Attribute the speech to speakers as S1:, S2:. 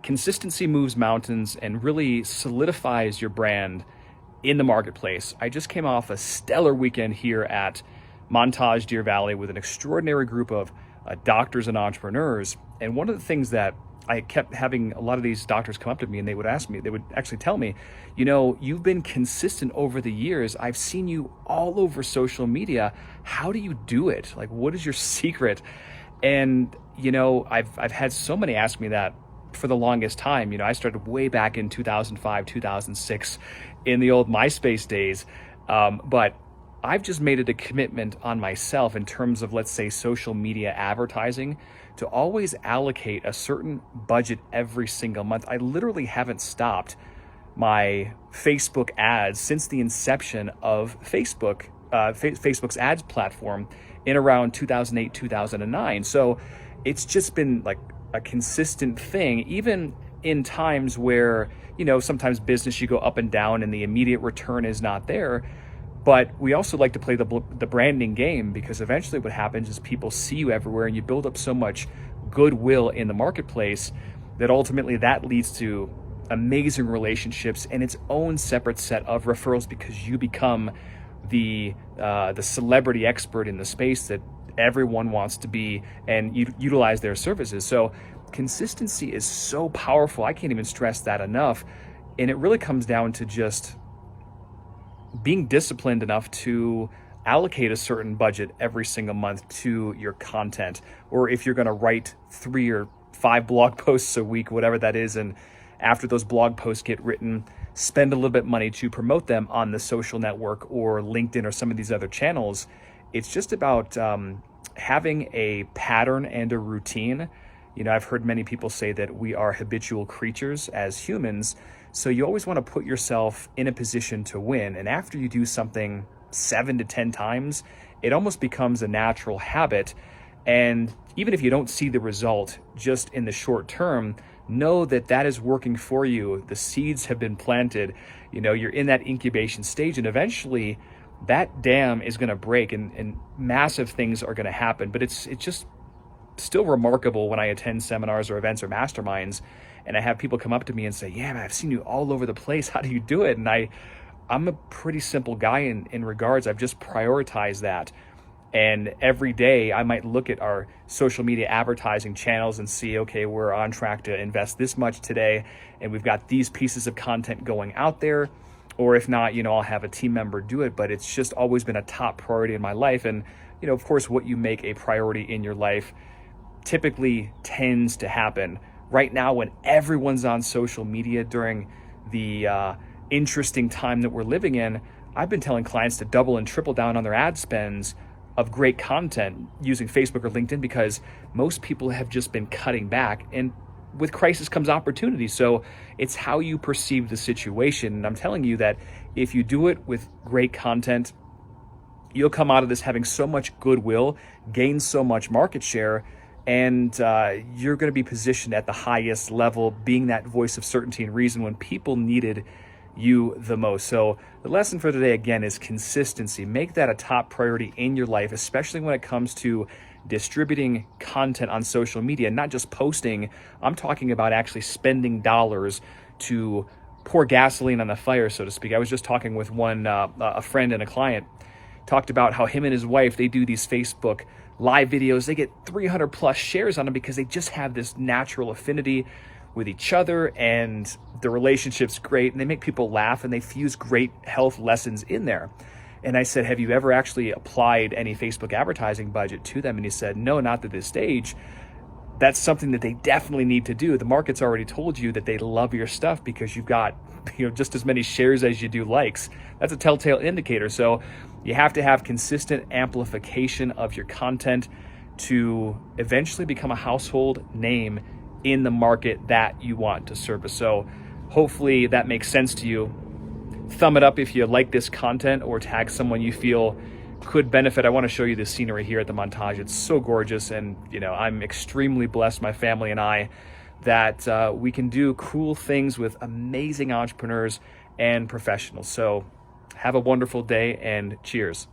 S1: consistency moves mountains and really solidifies your brand in the marketplace. I just came off a stellar weekend here at Montage Deer Valley with an extraordinary group of doctors and entrepreneurs. And one of the things that I kept having a lot of these doctors come up to me and they would ask me, they would actually tell me, you've been consistent over the years. I've seen you all over social media. How do you do it? Like, what is your secret? And, I've had so many ask me that for the longest time. I started way back in 2005, 2006 in the old MySpace days. But I've just made it a commitment on myself in terms of, let's say, social media advertising to always allocate a certain budget every single month. I literally haven't stopped my Facebook ads since the inception of Facebook, Facebook's ads platform in around 2008, 2009. So it's just been like a consistent thing, even in times where, sometimes business, you go up and down and the immediate return is not there. But we also like to play the branding game, because eventually what happens is people see you everywhere and you build up so much goodwill in the marketplace that ultimately that leads to amazing relationships and its own separate set of referrals, because you become the celebrity expert in the space that everyone wants to be and utilize their services. So consistency is so powerful. I can't even stress that enough. And it really comes down to just being disciplined enough to allocate a certain budget every single month to your content. Or if you're going to write 3 or 5 blog posts a week, whatever that is, and after those blog posts get written, spend a little bit of money to promote them on the social network or LinkedIn or some of these other channels. It's just about having a pattern and a routine. I've heard many people say that we are habitual creatures as humans. So you always want to put yourself in a position to win. And after you do something 7 to 10 times, it almost becomes a natural habit. And even if you don't see the result just in the short term, know that that is working for you. The seeds have been planted. You're in that incubation stage, and eventually that dam is going to break and massive things are going to happen. But it's just still remarkable when I attend seminars or events or masterminds and I have people come up to me and say, yeah, man, I've seen you all over the place. How do you do it? And I'm a pretty simple guy in regards. I've just prioritized that. And every day I might look at our social media advertising channels and see, okay, we're on track to invest this much today, and we've got these pieces of content going out there. Or if not, I'll have a team member do it, but it's just always been a top priority in my life. And, of course, what you make a priority in your life typically tends to happen. Right now, when everyone's on social media during the interesting time that we're living in, I've been telling clients to double and triple down on their ad spends of great content using Facebook or LinkedIn, because most people have just been cutting back, and with crisis comes opportunity. So it's how you perceive the situation. And I'm telling you that if you do it with great content, you'll come out of this having so much goodwill, gain so much market share, and you're going to be positioned at the highest level, being that voice of certainty and reason when people needed you the most. So the lesson for today, again, is consistency. Make that a top priority in your life, especially when it comes to distributing content on social media, not just posting. I'm talking about actually spending dollars to pour gasoline on the fire, so to speak. I was just talking with a friend and a client, talked about how him and his wife, they do these Facebook live videos. They get 300 plus shares on them because they just have this natural affinity with each other, and the relationship's great, and they make people laugh, and they fuse great health lessons in there. And I said, have you ever actually applied any Facebook advertising budget to them? And he said, no, not at this stage. That's something that they definitely need to do. The market's already told you that they love your stuff because you've got just as many shares as you do likes. That's a telltale indicator. So you have to have consistent amplification of your content to eventually become a household name in the market that you want to service. So hopefully that makes sense to you. Thumb it up if you like this content, or tag someone you feel could benefit. I want to show you the scenery here at the Montage. It's so gorgeous, and I'm extremely blessed, my family and I, that we can do cool things with amazing entrepreneurs and professionals. So have a wonderful day, and cheers.